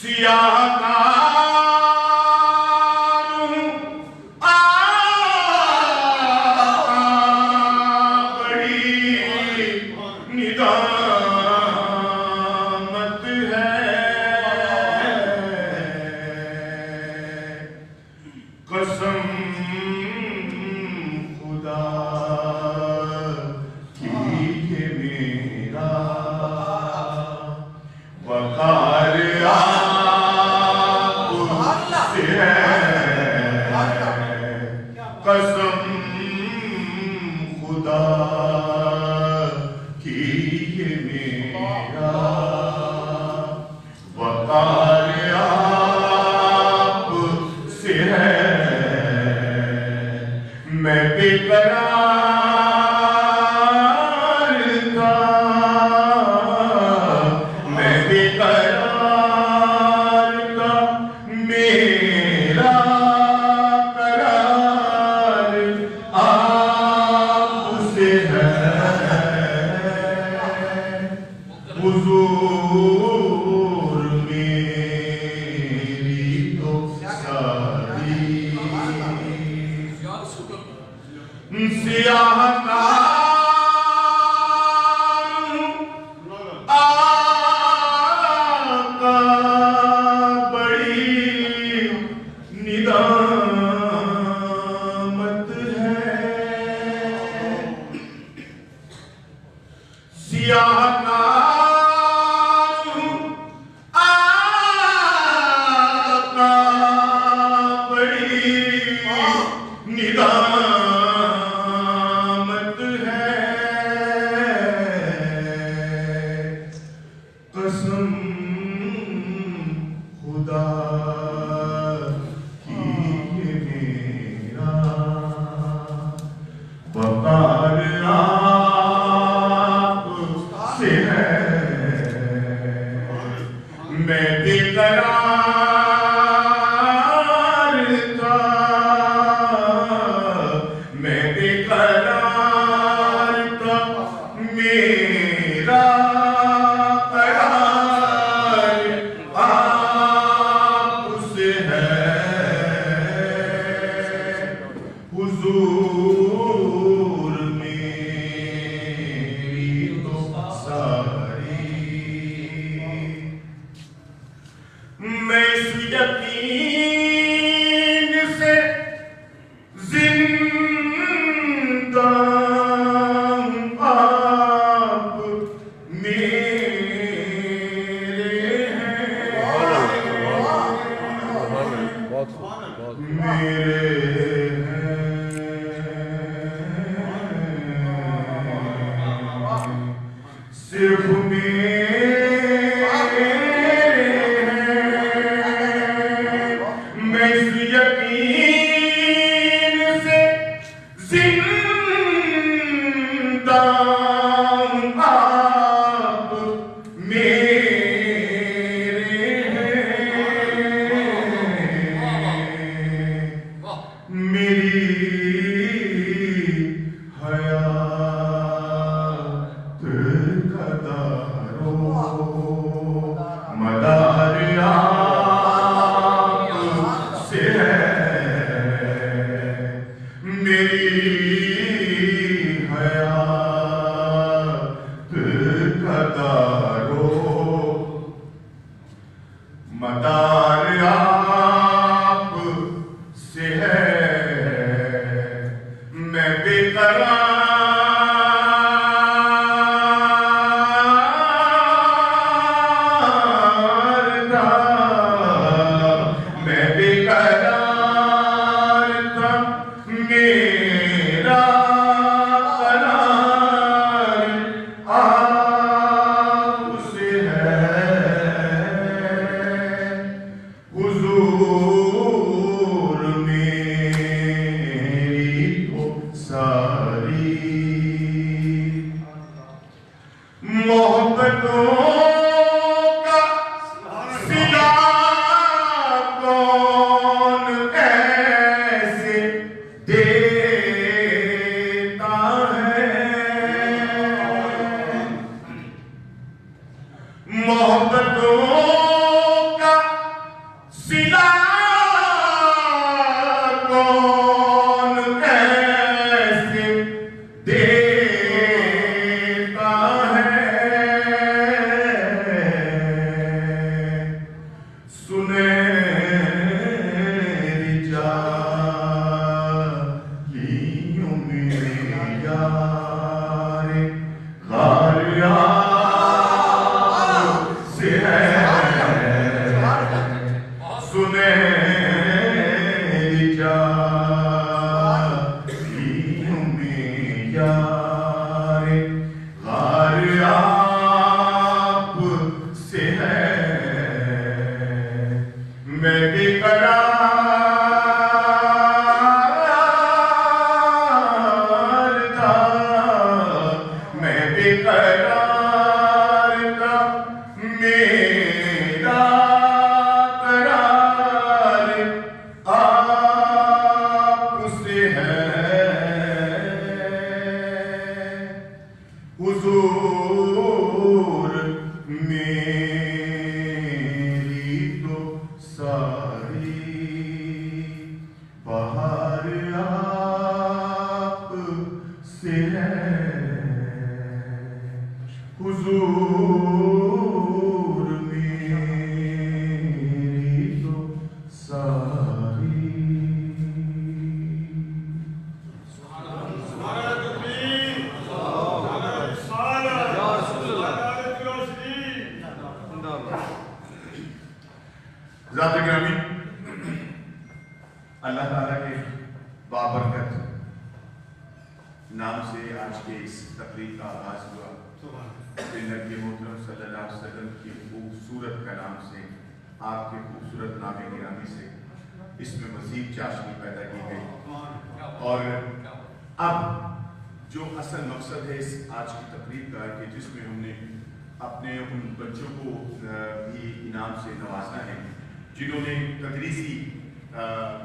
سیاہ کاروں بڑی ندامت ہے قسم خدا کی یہ میرا وقار آپ سے ہے قسم خدا کی یہ میرا وقار آپ سے ہے میں بے قرار تھا میں بے قرار تھا میرا قرار آپ سے ہے حضور میری تو ساری سیاہ کاروں آقا بڑی ندامت ہے سیاہ کاروں آقا بڑی ندامت ہے قسم خدا کی یہ میرا وقار آپ سے ہے میں بے قرار تھا میں بے قرار تھا میرا قرار آپ سے ہے حضور میری تو ساری میں اس یقین سے زندہ ہوں آپ میرے ہیں میرے ہیں صرف میں اس یقین سے زندہ ہوں آپ میرے ہیں میری حیات کا دارو مدار آپ سے ہے میری حیات کا دارو مدار آپ سے ہے میں بے قرار تھا میں بے قرار تھا میرا قرار آپ سے ہے حضور ذات گرامی، اللہ تعالیٰ کے بابرکت نام سے آج کے اس تقریب کا آغاز ہوا۔ نبی محترم صلی اللہ علیہ وسلم کی خوبصورت کلام سے، آپ کے خوبصورت نام گرامی سے اس میں مزید چاشنی پیدا کی گئی، اور اب جو اصل مقصد ہے اس آج کی تقریب کا کہ جس میں ہم نے اپنے ان بچوں کو بھی انعام سے نوازنا ہے جنہوں نے تدریسی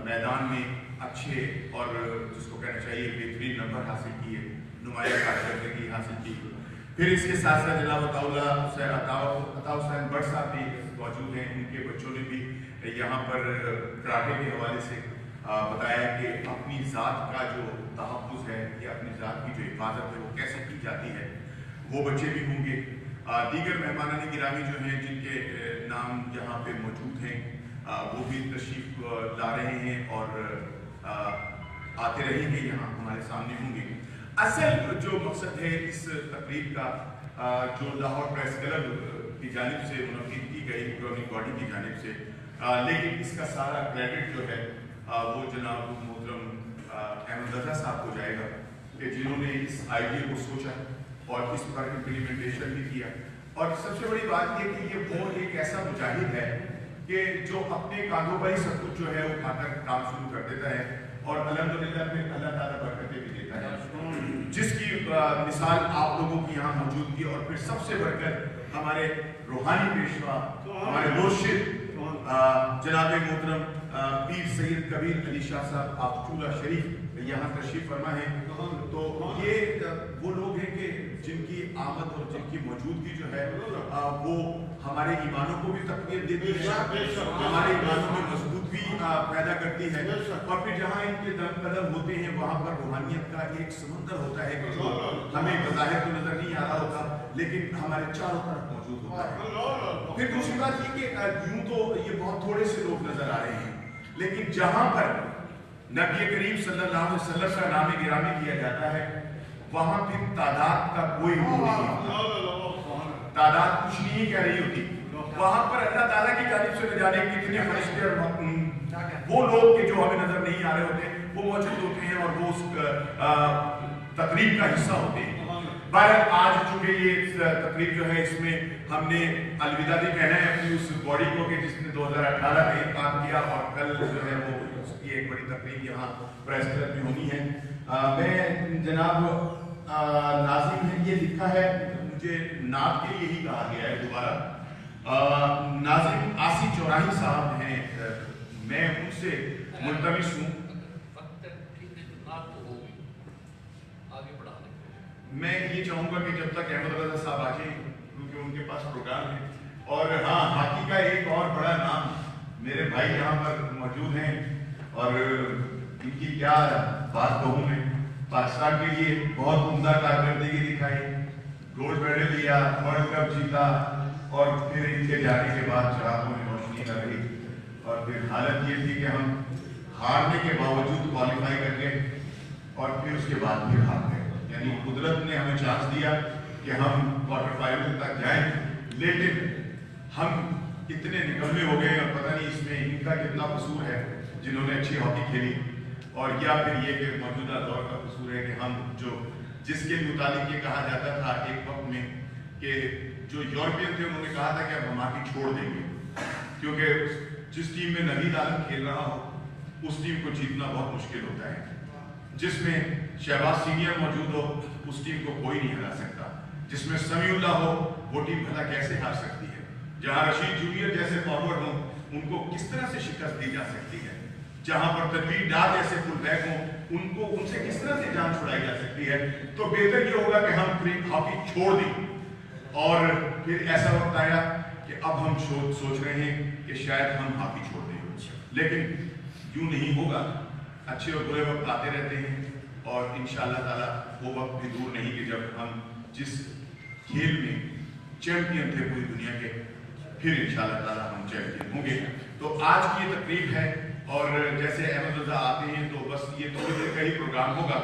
میدان میں اچھے اور جس کو کہنا چاہیے بہترین نمبر حاصل کیے، نمایاں کارکردگی حاصل کی۔ پھر اس کے ساتھ ساتھ جناب عطا حسین بٹ صاحب بھی موجود ہیں، ان کے بچوں نے بھی یہاں پر کراٹے کے حوالے سے بتایا کہ اپنی ذات کا جو تحفظ ہے یا اپنی ذات کی جو حفاظت ہے وہ کیسے کی جاتی ہے، وہ بچے بھی ہوں گے۔ دیگر مہمانان گرامی جو ہیں جن کے نام یہاں پہ موجود ہیں وہ بھی تشریف لا رہے ہیں اور آتے رہیں گے، یہاں ہمارے سامنے ہوں گے۔ اصل جو مقصد ہے اس تقریب کا جو لاہور پریس کلب کی جانب سے منعقد کی گئی گورننگ باڈی کی جانب سے، لیکن اس کا سارا کریڈٹ جو ہے وہ جناب محترم احمد رضا صاحب کو جائے گا کہ جنہوں نے اس آئیڈیا کو سوچا اور اس پر امپلیمنٹیشن بھی کیا۔ اور سب سے بڑی بات یہ کہ یہ وہ ایک ایسا مجاہد ہے کہ جو اپنے کاندھوں پر ہی سب کچھ جو ہے اٹھا کر کام شروع کر دیتا ہے اور الحمدللہ پھر اللہ تعالیٰ برکتیں بھی دیتا ہے، جس کی مثال آپ لوگوں کی یہاں موجود کی۔ اور پھر سب سے بڑھ کر ہمارے روحانی پیشوا، ہمارے مرشد جناب محترم پیر سید کبیر علی شاہ صاحب آپ چولہ شریف یہاں تشریف فرما ہے۔ تو یہ وہ لوگ ہیں کہ جن کی آمد اور جن کی موجودگی جو ہے وہ ہمارے ایمانوں کو بھی تقویت دیتی ہے، ہمارے ایمانوں میں مضبوط بھی پیدا کرتی ہے، اور پھر جہاں ان کے دم قدم ہوتے ہیں وہاں پر روحانیت کا ایک سمندر ہوتا ہے کہ جو ہمیں بظاہر تو نظر نہیں آ رہا ہوتا لیکن ہمارے چاروں طرف موجود ہوتا ہے۔ پھر دوسری بات یہ کہ یوں تو یہ بہت تھوڑے سے لوگ نظر آ رہے ہیں، لیکن جہاں پر نبی کریم صلی اللہ علیہ وسلم کا نام گرامی کیا جاتا ہے وہاں پھر تعداد کا کوئی وہ نہیں ہوتا، تعداد کچھ نہیں کہہ رہی ہوتی۔ وہاں پر اللہ تعالیٰ کی جانب سے نہ جانے کتنے فرشتے اور وہ لوگ کہ جو ہمیں نظر نہیں آ رہے ہوتے وہ موجود ہوتے ہیں اور وہ اس تقریب کا حصہ ہوتے ہیں۔ بہرحال آج چونکہ یہ تقریب جو ہے اس میں ہم نے الوداع بھی کہنا ہے اپنی اس باڈی کو کہ جس نے 2018 میں کام کیا، اور کل جو ہے وہ اس کی ایک بڑی تقریب یہاں پریس کلب میں ہونی ہے۔ میں جناب ناظم نے یہ لکھا ہے، مجھے نعت کے لیے ہی کہا گیا ہے دوبارہ، ناظم آسی چوراہی صاحب ہیں، میں ان سے ملتمس ہوں میں یہ چاہوں گا کہ جب تک احمد رضا صاحب آ جائیں کیونکہ ان کے پاس پروگرام ہے۔ اور ہاں، ہاکی کا ایک اور بڑا نام میرے بھائی یہاں پر موجود ہیں اور ان کی کیا بات کہوں میں، پاکستان کے لیے بہت عمدہ کارکردگی دکھائی، گولڈ میڈل لیا، ورلڈ کپ جیتا، اور پھر ان کے جانے کے بعد چراغوں میں روشنی کر رہی، اور پھر حالت یہ تھی کہ ہم ہارنے کے باوجود کوالیفائی کر گئے اور پھر اس کے بعد پھر ہار گئے۔ یعنی قدرت نے ہمیں چانس دیا کہ ہم کوارٹر فائنل تک جائیں، لیکن ہم اتنے نکمے ہو گئے اور پتہ نہیں اس میں ان کا کتنا قصور ہے جنہوں نے اچھی ہاکی کھیلی، اور یا پھر یہ کہ موجودہ دور کا قصور ہے کہ ہم جس کے متعلق یہ کہا جاتا تھا ایک وقت میں کہ جو یورپین تھے انہوں نے کہا تھا کہ اب ہم ہاکی چھوڑ دیں گے، کیونکہ جس ٹیم میں نوید عالم کھیل رہا ہو اس ٹیم کو جیتنا بہت مشکل ہوتا ہے، جس میں شہباز سینئر موجود ہو اس ٹیم کو کوئی نہیں ہرا سکتا، جس میں سمیع اللہ ہو وہ ٹیم بھلا کیسے ہار سکتی ہے، جہاں رشید جونیئر جیسے فارورڈ ہوں ان کو کس طرح سے شکست دی جا سکتی ہے، جہاں پر تنویر ڈار جیسے فل بیک ہوں ان سے کس طرح سے جان چھڑائی جا سکتی ہے۔ تو بہتر یہ ہوگا کہ ہم ہاکی چھوڑ دیں، اور پھر ایسا وقت آیا کہ اب ہم سوچ رہے ہیں کہ شاید ہم ہاکی چھوڑ دیں، لیکن یوں نہیں ہوگا، اچھے اور برے وقت آتے رہتے ہیں، اور انشاءاللہ تعالیٰ وہ وقت بھی دور نہیں کہ جب ہم جس کھیل میں چیمپئن تھے پوری دنیا کے پھر انشاءاللہ تعالیٰ ہم چیمپئن ہوں گے۔ تو آج کی یہ تقریب ہے، اور جیسے احمد رضا آتے ہیں تو بس یہ تھوڑی دیر کا ہی پروگرام ہوگا،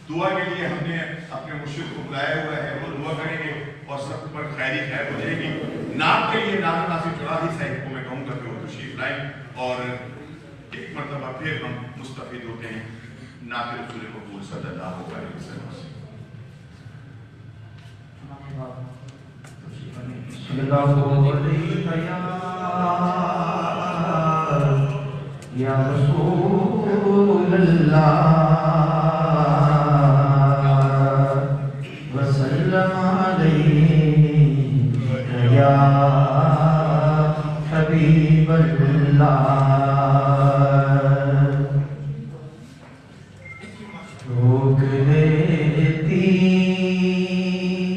دعا کے لیے ہم نے اپنے مرشد کو بلایا ہوا ہے، وہ دعا کریں گے اور سب پر خیری خیر ہو جائے گی۔ نام کے لیے ناظم آصف چوراہی صاحب کو میں کہوں گا کہ وہ تشریف لائیں اور ایک مرتبہ پھر ہم مستفید ہوتے ہیں نعت رسول مقبول صلی اللہ علیہ وسلم سے. یا رسول اللہ وسلم علیہ یا حبیب اللہ. روک لیتی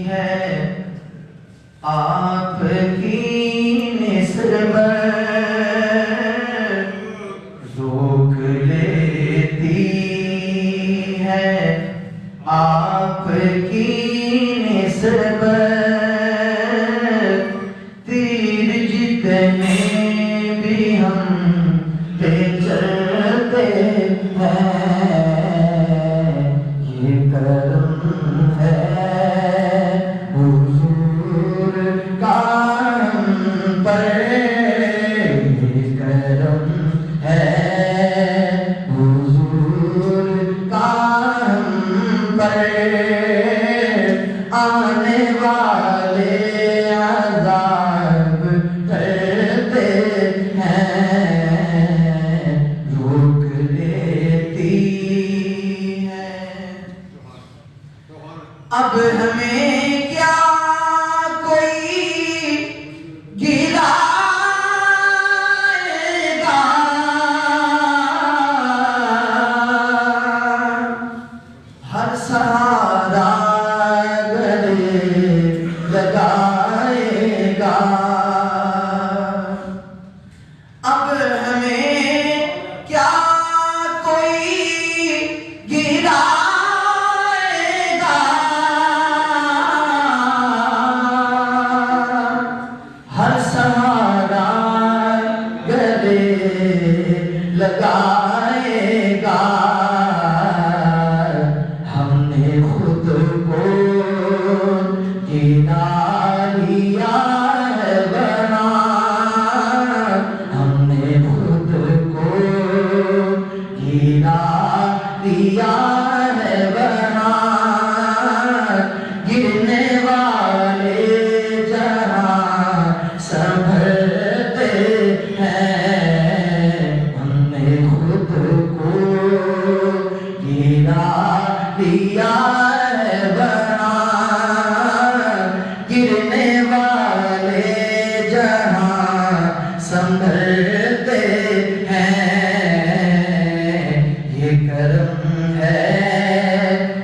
ہے آپ کی نسبت، روک لیتی ہے آپ کی نسبت، تیر جتنے بھی ہم پہ چلتے ہیں یہ کرم ہے حضور کا ہم پر، یہ کرم ہے حضور کا ہم پر. آنے والے عذاب ڈرتے ہیں روک لیتی ہے. اب ہمیں کیا کوئی گرائے گا، ہر سہارا گلے لگائے گا. اب ہمیں کیا کوئی گرائے گا، ہر سہارا گلے لگائے گا. ہم نے خود کو گنا لیا ہے بنا، ہم نے خود کو گنا لیا ہے بنا. گرنے والے جہاں سنبھلتے ہیں، ہم نے خود کو گرا دیا ہے بنا. گرنے والے جہاں سنبھلتے ہیں یہ کرم ہے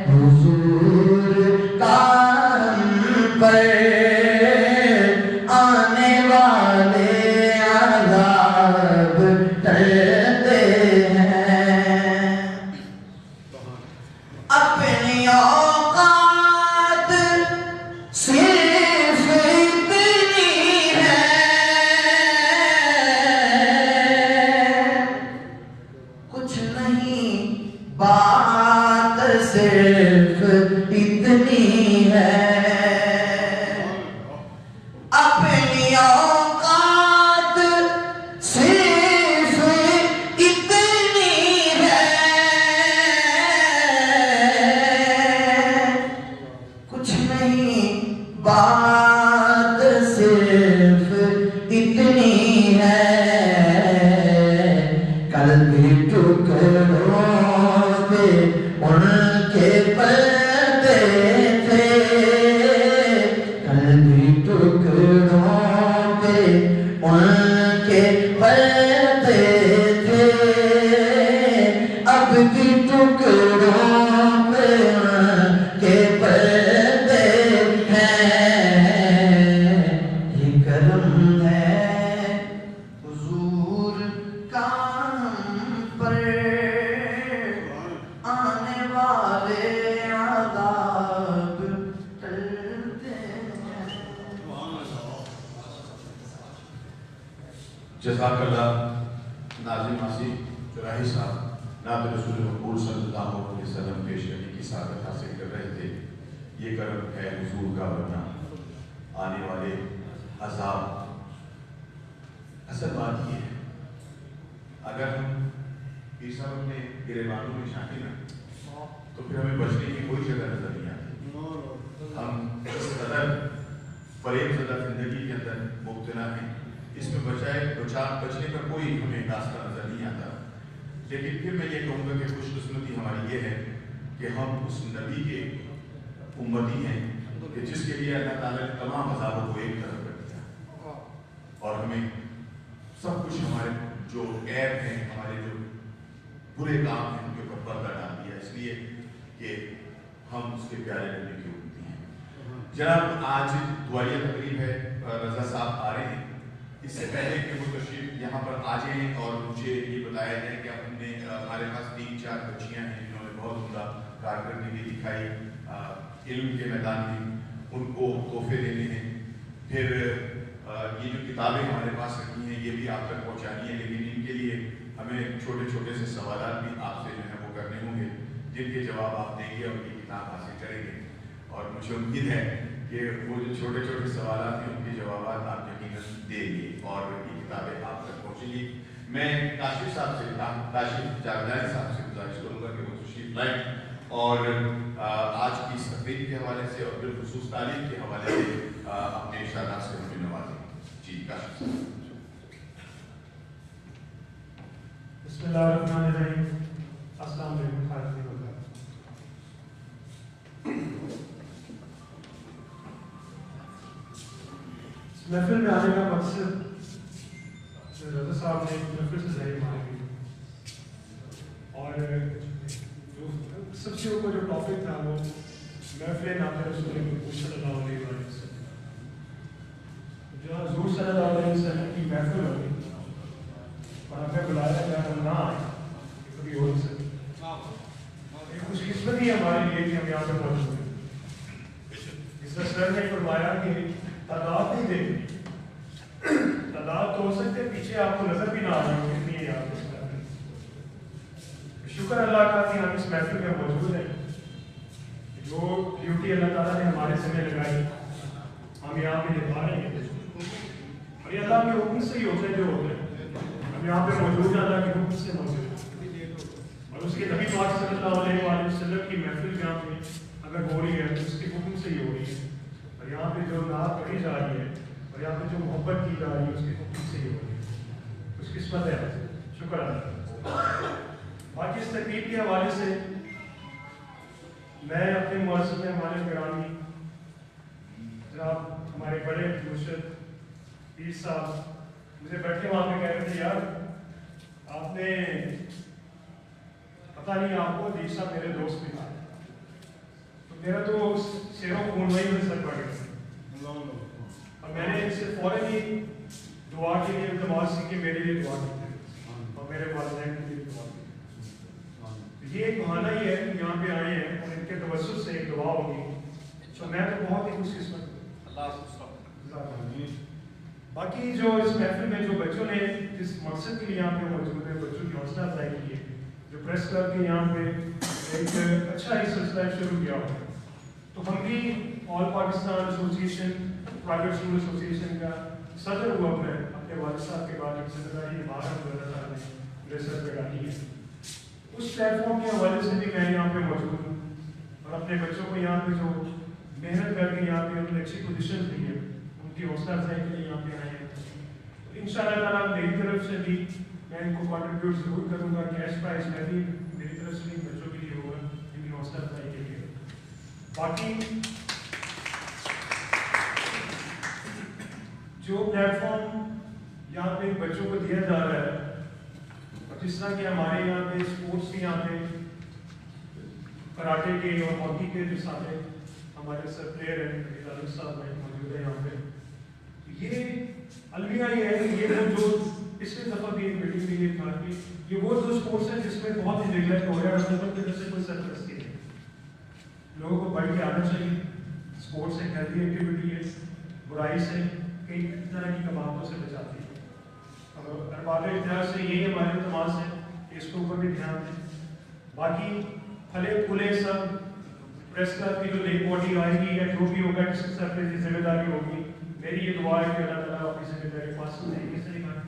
حضور کا ہم پر. آنے والے عذاب ڈرتے ہیں. اپنی اوقات صرف اتنی ہے، کچھ نہیں بات صرف اتنی ہے. اپنی اوقات صرف اتنی ہے، کچھ نہیں بات صرف اتنی ہے. کل بھی ٹکڑوں پہ ان کے پردے تھے، کل بھی ٹکڑوں پہ ان کے پردے تھے، اب بھی ٹکڑوں پہ ان کے پردے ہیں. یہ کرم ہے حضور کا ہم پر. آنے والے عذاب ٹلتے ہیں. جزاک اللہ ناظم آصف چراہی صاحب نعت رسول مقبول صلی اللہ علیہ وسلم پیش کرنے کی سعادت حاصل کر رہے تھے. یہ کرم ہے حضور کا ورنہ آنے والے عذاب. اصل بات یہ ہے अगर हम ये सब अपने गिरेबानों में शामिल हैं तो फिर हमें बचने की कोई जगह नजर नहीं आती। हम इस कदर फरेब ज़दा जिंदगी के अंदर मुब्तला हैं, इसमें बचने का कोई हमें रास्ता नजर नहीं आता। लेकिन फिर मैं ये कहूँगा कि खुशकिस्मती हमारी ये है कि हम उस नबी के उम्मती हैं कि जिसके लिए अल्लाह ताला ने तमाम अज़ाबों को एक तरफ कर दिया और हमें सब कुछ हमारे जो ऐब हैं, हमारे जो बुरे काम हैं उनके ऊपर पर्दा डाल दिया, इसलिए कि हम उसके प्यारे नबी की उम्मती हैं। जनाब आज दुआया तकरीब है, रज़ा साहब आ रहे हैं। इससे पहले कि वो तशरीफ यहाँ पर आ जाएँ और मुझे ये बताया जाए कि हमने हमारे पास 3-4 बच्चियाँ हैं जिन्होंने बहुत उम्दा कारकर्दगी दिखाई इल्म के मैदान में, उनको तोहफे देने हैं। फिर ये जो किताबें हमारे पास रखी हैं ये भी आप तक पहुँचानी है, लेकिन इनके लिए हमें छोटे छोटे से सवाल भी आपसे जो है वो करने होंगे जिनके जवाब आप देंगे और ये किताब हासिल करेंगे। और मुझे उम्मीद है कि वो जो छोटे छोटे सवाल हैं उनके जवाब आप यकीनन देंगे और ये किताबें आप तक पहुँचेंगी। मैं काशिफ जागदारी साहब से गुजारिश करूँगा कि वो तशरीफ लाएं और आज की इस तकरीब के हवाले से और बिलखुसूस तालीम के हवाले से अपने इरशादात से हमें नवाजें। जी काशिफ साहब। बिस्मिल्लाहिर्रहमानिर्रहीम। अस्सलाम वालेकुम खातिन वज़रा। महफिल में आने का मकसद रज़ा साहब ने महफिल से ज़ाहिर मांगी और जो सबसे ऊपर जो टॉपिक था वो महफिल नाते रसूल सल्लल्लाहु अलैहि वसल्लम, जहाँ हुज़ूर सल्लल्लाहु अलैहि वसल्लम की महफिल होगी और हमें बुलाया गया हम ना आए, कभी हो नहीं सकती। एक खुशकिस्मती है हमारे लिए कि हम यहाँ पे मौजूद हैं। इस सर ने फरमाया कि तादाद नहीं देंगे, तादाद तो हो सकते पीछे आपको नजर भी ना आ रही हो कितनी है यहाँ पे। शुक्र अल्लाह का कि हम इस महफिल में मौजूद हैं। जो ड्यूटी अल्लाह ताला ने हमारे समय लगाई हम यहाँ पे निभा रहे हैं और ये अल्लाह के हुक्म से ही होते हैं जो होते हैं। हम यहाँ पे मौजूद हैं अल्लाह के हुक्म से मौजूद और उसके नबी पाक सल्लल्लाहु अलैहि वसल्लम की महफिल यहाँ पे अगर हो रही है तो उसके हुक्म से ही हो रही है और यहाँ पे जो नात पढ़ी जा रही है और यहाँ पे जो मोहब्बत की जा रही है उसके हुक्म से ही हो रही है। खुशकिस्मत है, शुक्र अल्लाह। बाकी इस तकरीब के हवाले से मैं अपने मुअज़्ज़िज़ में हमारे गिरामी जनाब हमारे बड़े मुर्शिद पीर साहब मुझे बैठे वहाँ पे कह रहे थे, यार आपने पता नहीं आपको दीप साहब मेरे दोस्त भी था, तो मेरा तो शेरों खून वही में सर पड़ गया और मैंने इनसे फौरन ही दुआ के लिए इल्तिमास की कि मेरे लिए दुआ की और मेरे वालिदैन के लिए दुआ की। ये एक बहाना ही है कि यहाँ पे आए हैं और इनके तवज्जुह से एक दुआ होगी, तो मैं तो बहुत ही खुशकिस्मत हूँ। बाकी जो इस महफिल में जो बच्चों ने जिस मकसद के लिए यहाँ पे मौजूद है, बच्चों की हौसला अफजाई की है, जो प्रेस क्लब के यहाँ पे एक अच्छा ही सिलसिला शुरू किया हुआ है, तो हम भी all Pakistan association private school association का सदर हुआ है अपने वालिद साहब के बाद एक जिम्मेदारी निभा रहे हैं। उस प्लेटफॉर्म के हवाले से भी मैं यहाँ पे मौजूद हूँ और अपने बच्चों को यहाँ पे जो मेहनत करके यहाँ पे उन्हें अच्छी पोजीशन दी है उनकी हौसला अफजाई के लिए यहाँ पे आए हैं। तो इंशाअल्लाह ताला मेरी तरफ से भी मैं इनको कॉन्ट्रीब्यूट जरूर करूँगा। कैश प्राइज मैं भी मेरी तरफ से भी बच्चों के लिए होगा इनकी हौसला अफजाई के लिए। बाकी जो प्लेटफॉर्म यहाँ पे बच्चों को दिया जा रहा है, जिस तरह कि हमारे यहाँ पे स्पोर्ट्स के यहाँ पे कराटे के और हॉकी के जो सारे हमारे सर प्लेयर हैं साहब मौजूद है यहाँ पे, ये अलविया ये है कि ये जो पिछले दफा भी एक मीटिंग में ये था कि ये वो दो स्पोर्ट्स हैं जिसमें बहुत ही नेगलेक्ट हो रहा है और की वजह से कोई सरपरस्ती नहीं। लोगों को बढ़ के आना चाहिए। स्पोर्ट्स एक हेल्दी एक्टिविटी है, बुराई से कई तरह की कबातों से बचाती है। अरबाब इख्तियार से यही हमारे तमाश है कि इसके ऊपर भी ध्यान दें। बाकी फले फूले सब प्रेस क्लब की जो नई बॉडी आएगी या जो भी होगा जिसके सर पे जिम्मेदारी होगी, मेरी ये दुआ है कि अल्लाह ताला अपनी जिम्मेदारी पास तरीके से निभाए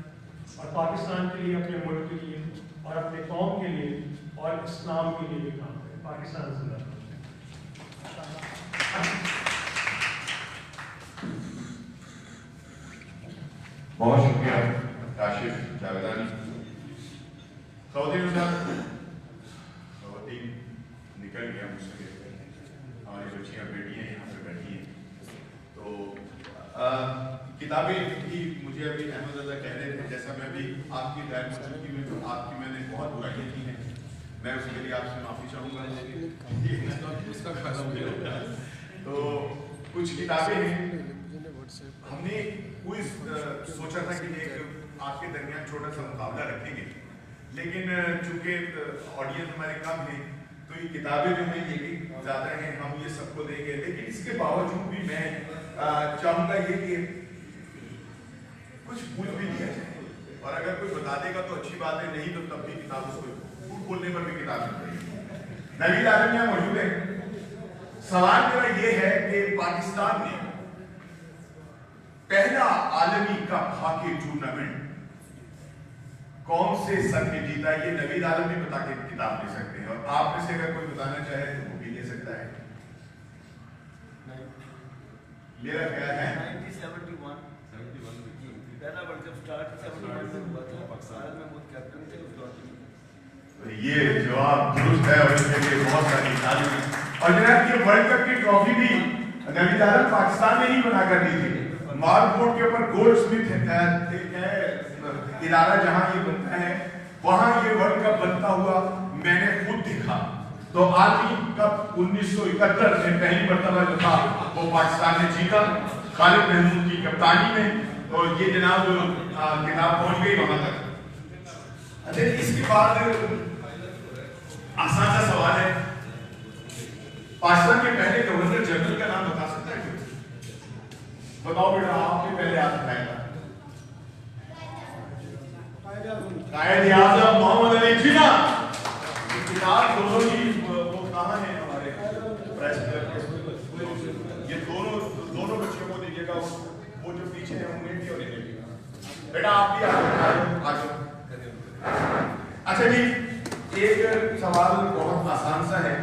और पाकिस्तान के लिए, अपने मुल्क के लिए और अपने कौम के लिए और इस्लाम के लिए भी काम करें। पाकिस्तान जिंदाबाद। बहुत शुक्रिया काशिफ जावेदानी। खवातीन निकल गया मुझसे, हमारी बच्चियाँ बेटियाँ यहाँ पे बैठी हैं। तो किताबें की मुझे अभी अहमद रज़ा कह रहे थे, जैसा मैं भी आपकी गैर मौजूदगी में तो आपकी मैंने बहुत बुराइयाँ की हैं, मैं उसके लिए आपसे माफ़ी चाहूँगा। तो कुछ किताबें हैं, हमने क्विज सोचा था कि एक आपके दरमियान छोटा सा मुकाबला रखेंगे, लेकिन चूंकि ऑडियंस हमारे कम है तो ये किताबें जो हैं ये भी ज़्यादा हैं, हम ये सबको देंगे। लेकिन इसके बावजूद भी मैं चाहूँगा ये कि कुछ भूल भी दिया जाए, और अगर कोई बता देगा तो अच्छी बात है, नहीं तो तब भी किताब उसको झूठ बोलने पर भी किताब नहीं पड़ेगी। नवीद आलम यहाँ मौजूद है। सवाल मेरा ये है कि पाकिस्तान ने पहला आलमी कप हॉकी टूर्नामेंट कौन से सन में जीता? ये नवीद आलम भी बता के किताब ले सकते हैं, और आप में से अगर कोई बताना चाहे तो वो भी ले सकता है। मेरा ख्याल है 1971 पहला वर्ल्ड कप स्टार्ट 71 में हुआ था। पाकिस्तान में वो कैप्टन थे उस दौर में। तो ये जवाब दुरुस्त है और इसके लिए बहुत सारी तालियां। और जनाब ये वर्ल्ड कप की ट्रॉफी भी नवीद आलम पाकिस्तान ने ही बनाकर दी थी। मार्क बोर्ड के ऊपर गोल्ड स्मिथ इलारा जहां ये बनता है वहां ये वर्ल्ड कप बनता हुआ मैंने खुद देखा। तो आलमी कप 1971 में पहली मर्तबा जो था वो पाकिस्तान ने जीता, खालिद महमूद की कप्तानी में। तो ये जनाब किताब पहुंच गई वहां तक। अच्छा, इसके बाद आसान सा सवाल है, पाकिस्तान के पहले गवर्नर जनरल का नाम बता सकता है कोई? बताओ बेटा, आपने पहले हाथ उठाया। कायद आज़म मोहम्मद अली जिन्ना। किताब दोनों ही वो कहाँ है हमारे प्रेस क्लब के? ये दोनों बच्चों को दीजिएगा, वो जो पीछे है उन्हें भी और इन्हें भी। बेटा आप भी आ जाओ। अच्छा जी, एक सवाल बहुत आसान सा है।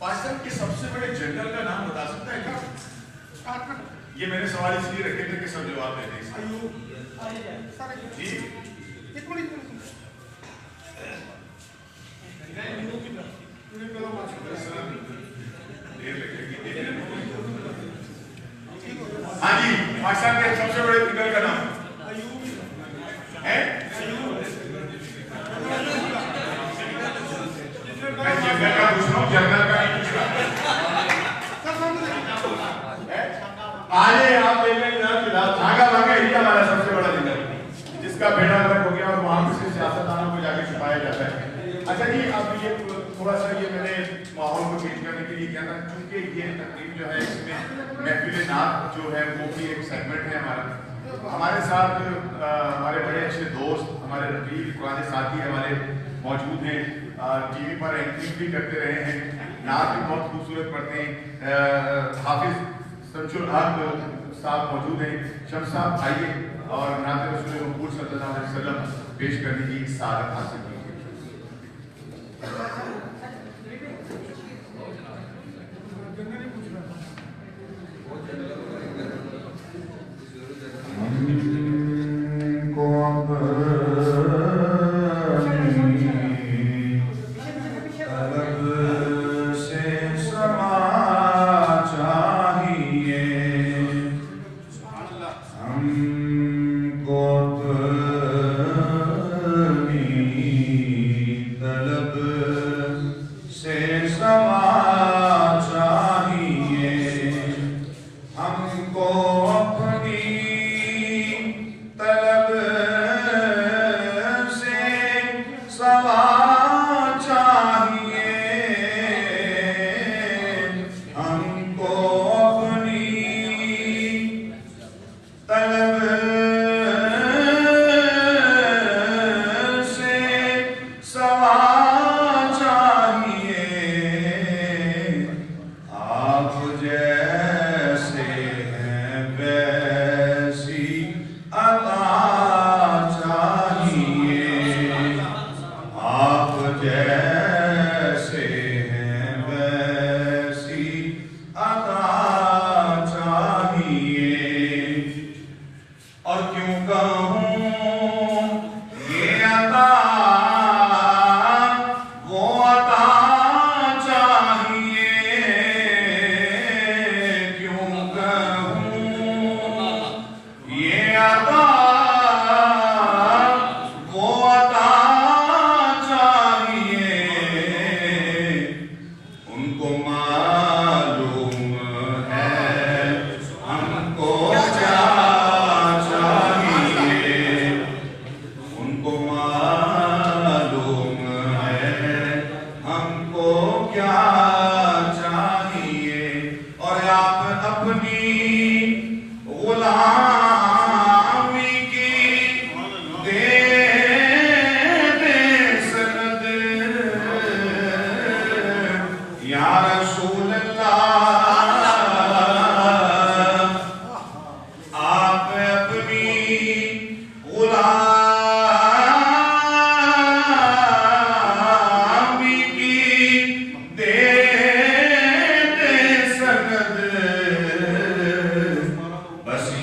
पाकिस्तान के सबसे बड़े जनरल का नाम बता सकता है क्या? ये मैंने सवाल इसलिए रखे थे कि सब जवाब दे दें जी। हाँ जी, पाकिस्तान के सबसे बड़े जनरल का नाम है? मैं जनरल का पूछ रहा हूँ, जनरल का नहीं पूछ रहा। आइए आप देख लें भागा भागा ही हमारा सबसे बड़ा जनरल, जिसका बेड़ा गर्क हो गया और वहां से सियासतदानों को जाके छुपाया जाता है। अच्छा जी, अब ये थोड़ा सा ये मैंने माहौल को चेंज करने के लिए किया था, क्योंकि ये तकरीब जो है इसमें महफिल नात जो है वो भी एक सेगमेंट है हमारा। हमारे साथ हमारे बड़े अच्छे दोस्त, हमारे रफीक पुराने साथी हमारे मौजूद हैं, टीवी पर एंकरिंग भी करते रहे हैं, नात भी बहुत खूबसूरत पढ़ते हैं। हाफिज शमसुल हक साहब मौजूद हैं। शम्स साहब आइए और नात रसूल मकबूल सल्लल्लाहु अलैहि वसल्लम पेश करने की सआदत हासिल कीजिए। तलब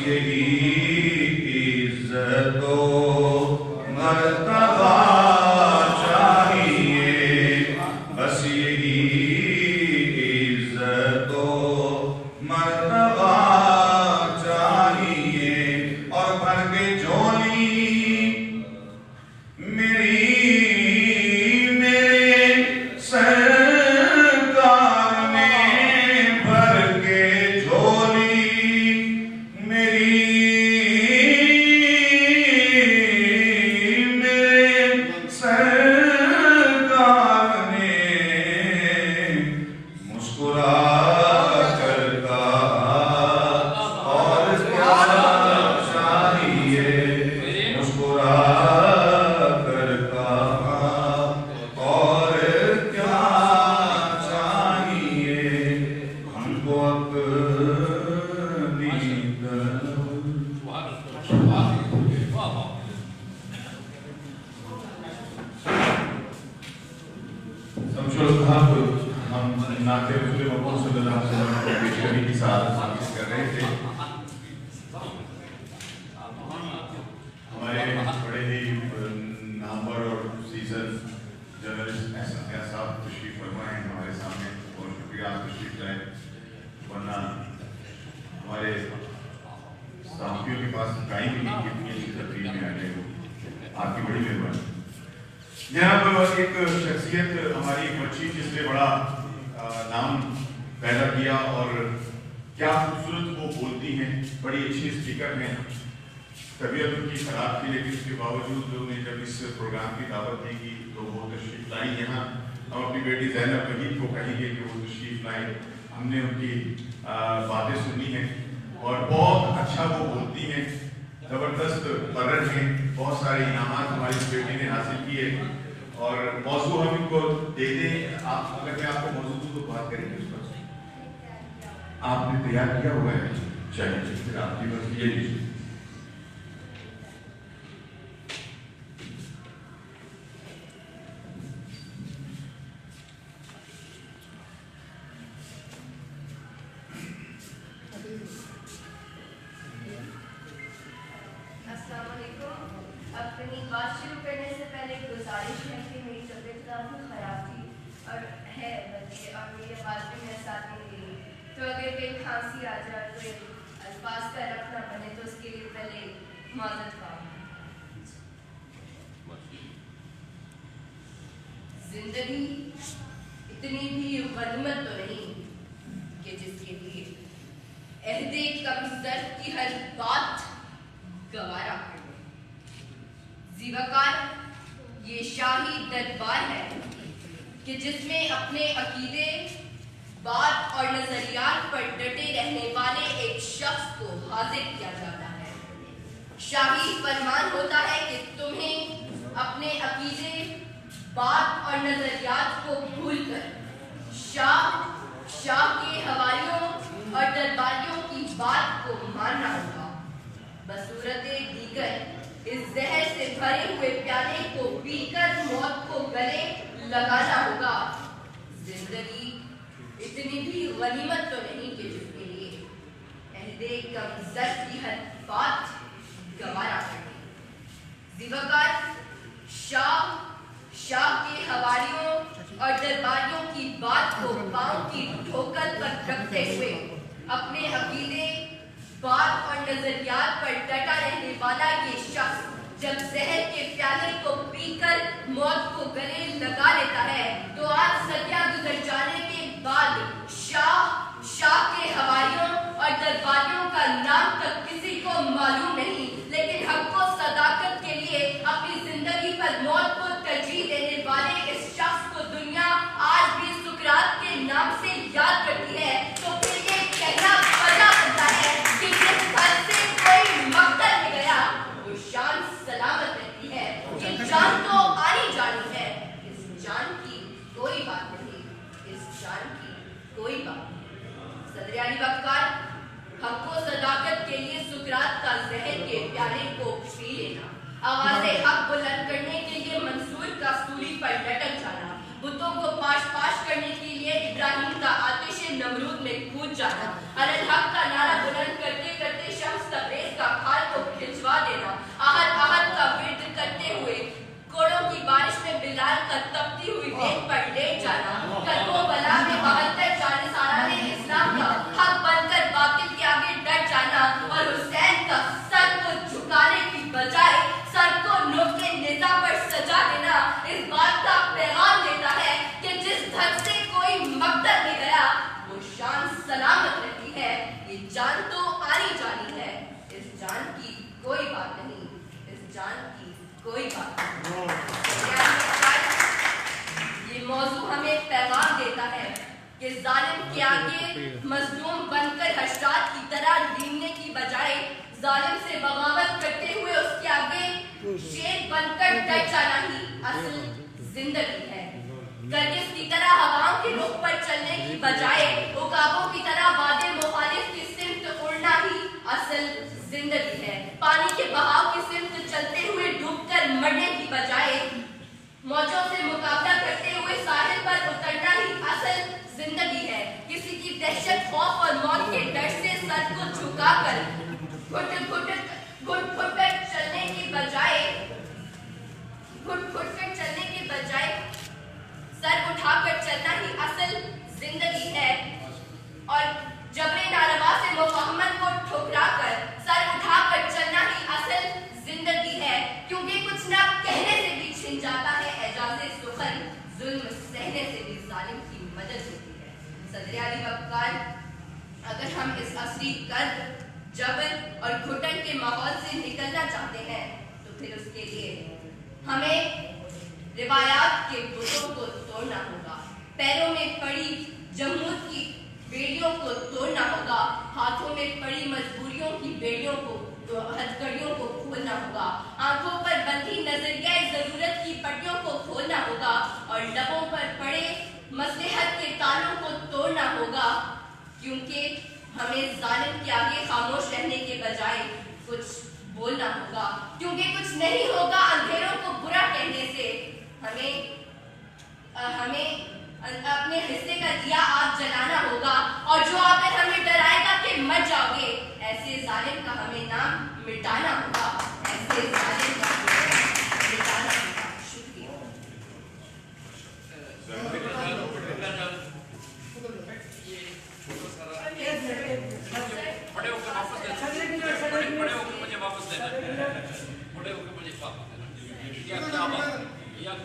यही इज्जत व मर्तबा चाहिए, बस यही इज्जत व मर्तबा चाहिए। और भर के झोली मेरे सरकार ने भर के झोली मेरे सरकार ने मुस्कुरा कर कहा और क्या चाहिए, मुस्कुरा कर कहा और क्या चाहिए, हमको अपनी समझो आप हम नाते रसूल मोहम्मद सल्लल्लाहु अलैहि वसल्लम की पेशकरी की साथ हासिल कर रहे थे। हमारे बड़े ही नामवर और सीजन जर्नलिस्ट एहसन साहब तशरीफ फरमा हैं हमारे सामने, बहुत शुक्रिया आप तशरीफ लाए, वरना हमारे साथियों के पास टाइम ही नहीं कितनी अच्छी तकरीर में आने को, आपकी बड़ी मेहरबानी। यहाँ एक शख्सियत हमारी एक बच्ची जिसने बड़ा नाम पैदा किया और क्या खूबसूरत वो बोलती हैं, बड़ी अच्छी स्पीकर हैं, तबीयत उनकी खराब थी लेकिन उसके बावजूद उन्हें जब इस प्रोग्राम की दावत दी गई तो वो तशरीफ लाई। यहाँ हम अपनी बेटी ज़ैनब वहीद को कहेंगे कि वो तशरीफ लाए, हमने उनकी बातें सुनी हैं और बहुत अच्छा वो बोलती हैं, ज़बरदस्त पर्रन हैं, बहुत सारे इनामात हमारी इस बेटी ने हासिल किए और मौजू हम इनको दे दें। आप अगर मैं आपको मौजू दूँ तो बात करेंगे उस पर, आपने तैयार किया हुआ है, चलिए फिर आपकी बस ये लीजिए। अपनी बात शुरू करने से पहले गुजारिश है कि मेरी तबीयत काफ़ी ख़राब थी और है बल्कि और मेरी आवाज़ भी मेरे साथ नहीं रही, तो अगर कहीं खांसी आ जाए कोई अल्फाज का रखना बने तो उसके लिए पहले माजरत पाऊँ। जिंदगी इतनी भी गनीमत तो नहीं कि जिसके लिए अहदे कमज़र की हर बात गवारा कर। ज़िवाकार ये शाही दरबार है कि जिसमें अपने अकीदे, बात और नजरियात पर डटे रहने वाले एक शख्स को हाजिर किया जाता है। शाही फरमान होता है कि तुम्हें अपने अकीदे, बात और नजरियात को भूलकर शाह के हवालियों और दरबारियों की बात को मानना होगा। बसूरते दीगर इस जहर से भरे हुए प्याले को पीकर मौत को गले लगाना होगा। जिंदगी इतनी भी गनीमत तो नहीं कि जिसके लिए अहदे कमज़र की हर बात गवारा करे। ज़िवाकार शाह के हवालियों और दरबारियों की बात को पांव की ठोकर पर रखते हुए अपने अकीदे, बात और नजरियात पर डटा रहने वाला ये शख्स जब जहर के प्याले को पीकर मौत को गले लगा लेता है तो आज सदियां गुजर जाने के बाद शाह के हवालियों और दरबारियों का नाम तक किसी को मालूम नहीं, लेकिन हमको सदाकत के लिए अपनी जिंदगी पर मौत को तरजीह देने वाले इस शख्स को दुनिया आज भी सुकरात के नाम से याद करती है। तो फिर ये कहना वजह बनता है कि जिस घर से कोई मकतल में गया वो शान सलामत रहती है। ये जान तो आनी जानी है, इस जान की कोई बात नहीं, इस जान की कोई बात नहीं। सदरियानी वक़्तकार हमको सदाकत के लिए सुकरात का जहर के प्याले को पी लेना, आवाज़े हक बुलंद करने के लिए मंसूर का सूली पर लटक जाना, बुतों को पाश करने के लिए इब्राहिम का आतिश नमरूद में कूद जाना, अल हक का नारा बुलंद करते करते शम्स तब्रेज़ जान की कोई बात नहीं, इस जान की कोई बात नहीं। ये मौजू हमें पैगाम देता है कि जालिम के आगे मजलूम बनकर हशरात की तरह लीमने की बजाय जालिम से बगावत करते हुए उसके आगे शेर बनकर डट जाना ही असल जिंदगी है। गर्दिश की तरह हवाओं के रुख पर चलने की बजाय उकाबों की तरह वादे मुखालिफ की सिमत उड़ना ही असल जिंदगी है। पानी के बहाव की सिमत चलते हुए डूबकर मरने की बजाय मौजों से मुकाबला करते हुए साहिल पर उतरना ही असल जिंदगी है। किसी की दहशत, खौफ और मौत के डर से सर को झुकाकर घुट कर चलने की बजाय सर उठाकर चलना ही असल जिंदगी है। और जबरे नारवा से मुफहमत को ठुकराकर सर उठाकर चलना ही असल जिंदगी है। क्योंकि कुछ ना कहने से भी छिन जाता है एजाज़े सुखन, जुल्म सहने से भी जालिम की मदद होती है। सदर आली वक़ार, अगर हम इस असरी कर्ब, जबर और घुटन के माहौल से निकलना चाहते हैं तो फिर उसके लिए हमें रिवायात के बुतों को तोड़ना होगा, पैरों में पड़ी जमूत की बेड़ियों को तोड़ना होगा, हाथों में पड़ी मजबूरियों की बेड़ियों को, हथकड़ियों को खोलना होगा, आंखों पर बंधी नजरिया जरूरत की पट्टियों को खोलना होगा और लबों पर पड़े मसलहत के तालों को तोड़ना होगा। क्योंकि हमें जालिम के आगे खामोश रहने के बजाय कुछ बोलना होगा। क्योंकि कुछ नहीं होगा अंधेरों को बुरा कहने से। हमें अपने हिस्से का दिया आग जलाना होगा और जो आकर हमें डराएगा कि मर जाओगे, ऐसे जालिम का हमें नाम मिटाना होगा, ऐसे जालिम का मिटाना होगा। शुक्रिया।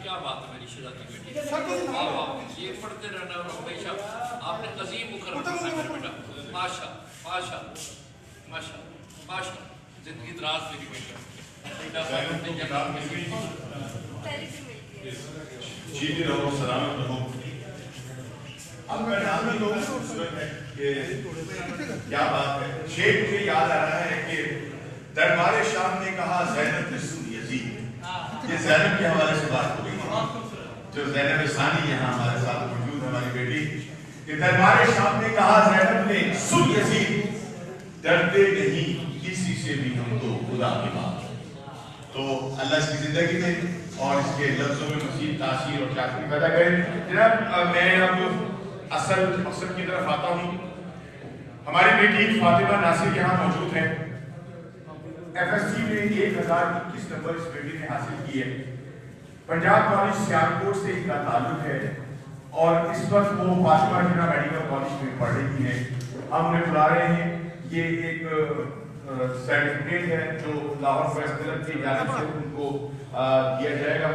क्या बात है मेरी शिरा की बेटी, ये पढ़ते रहना और हमेशा आपने अजीम मुकर्रम करना मेरे बेटा। माशा माशा माशा माशा, जिंदगी दराज मेरी बेटा। जीते रहो, सलामत रहो। आपका नाम ही बहुत खूबसूरत है कि क्या बात है। शेर मुझे याद आ रहा है कि दरबारे शाम ने कहा ज़ैनब ने सुन यज़ीद। ये ज़ैनब के हवाले से बात हो गई है, जो ज़ैनब सानी यहाँ हमारे साथ मौजूद है, हमारी बेटी। कि दरबारे शाम ने कहा ज़ैनब ने सुन यज़ीद, डरते नहीं किसी से भी हम तो खुदा की बात। तो अल्लाह इसकी जिंदगी में और इसके लफ्जों में मज़ीद तासीर और शाकरी पैदा करे। जनाब, मैं अब असल मकसद की तरफ आता हूँ। हमारी बेटी फातिमा नासिर यहाँ मौजूद है। FSC में 1021 नंबर इस बेटी ने हासिल की है। पंजाब कॉलेज सियालकोट से इनका ताल्लुक है और इस वक्त वो फातिमा जिन्ना मेडिकल कॉलेज में पढ़ रही है। हम उन्हें बुला रहे हैं। ये एक सर्टिफिकेट है जो लाहौर प्रेस क्लब की जानिब से उनको दिया जाएगा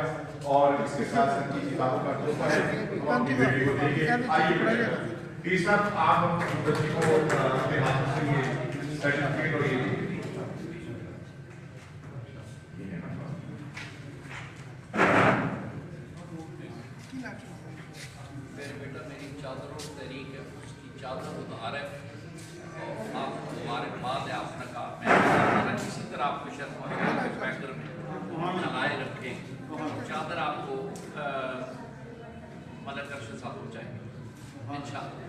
और इसके साथ साथ किताबों का तोहफा है, हम अपनी बेटी को देंगे। आइए प्लीज साहब, आप बच्ची को अपने हाथों से ये सर्टिफिकेट और ये मेरे बेटा, मेरी चादरों तहरीक है, उसकी चादर उतार है और आप तुम्हारे बाद है आपने कहा मैं किसी तरह आपको शर्म पैकर में चलाए रखें, चादर आपको मलक अर्श साथ पहुँचाएंगे इंशाअल्लाह।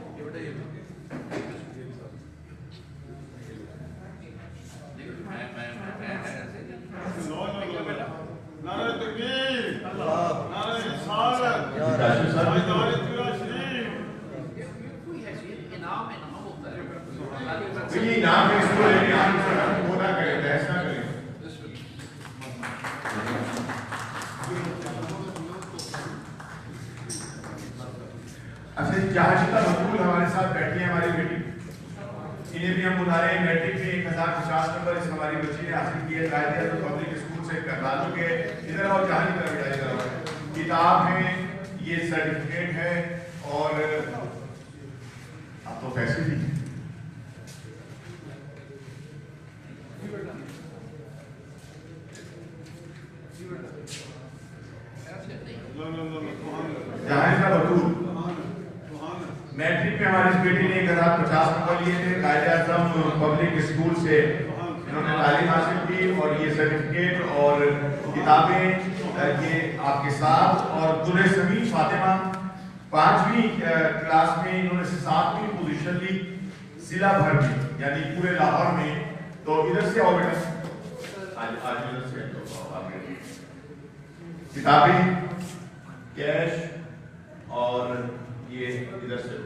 नारे तकबीर, नारे रिसालत, नारे शरीफ। कोई हैसियत इनाम होता है। देखिए नाम है, इसको लेके आप वो ना करें, बहस ना करें। अच्छा, जहाजिता मकबूल हमारे साथ बैठी है हमारी बेटी, इन्हें भी हम बुला रहे हैं। मैट्रिक में 1050 नंबर इस हमारी बच्ची ने हासिल किए। कायदे तो पब्लिक स्कूल से करनाल के इधर और जहाँ की तरफ जाएगा। किताब है, ये सर्टिफिकेट है और अब तो पैसे भी हैं। جہاں بطول میٹرک میں ہماری اس بیٹی نے 1050 نمبر لیے تھے. قائد اعظم پبلک اسکول سے انہوں نے تعلیم حاصل کی اور یہ سرٹیفکیٹ اور کتابیں یہ آپ کے ساتھ. اور در سمیع فاطمہ 5ویں کلاس میں انہوں نے 7ویں پوزیشن لی ضلع بھر میں یعنی پورے لاہور میں. تو ادھر سے آؤ بیٹا آج ادھر سے آگے کتابیں کیش اور یہ ادھر سے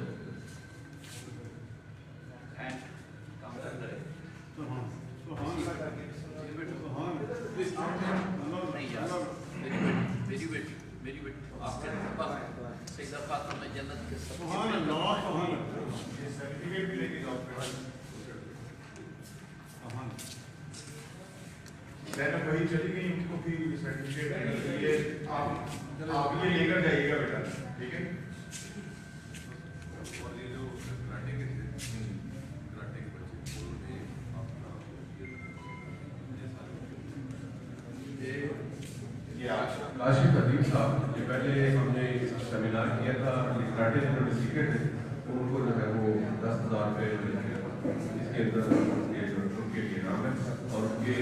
وہی چلی گئی ان کو بھی سرٹیفکیٹ آپ یہ لے کر جائیے گا بیٹا ٹھیک ہے. کاشف ادیب صاحب یہ پہلے ہم نے سیمینار کیا تھا کراٹے جو سیکھے تھے تو ان کو جو ہے وہ 10,000 روپے اس کے اندر ان کے لیے نام ہے اور ان کے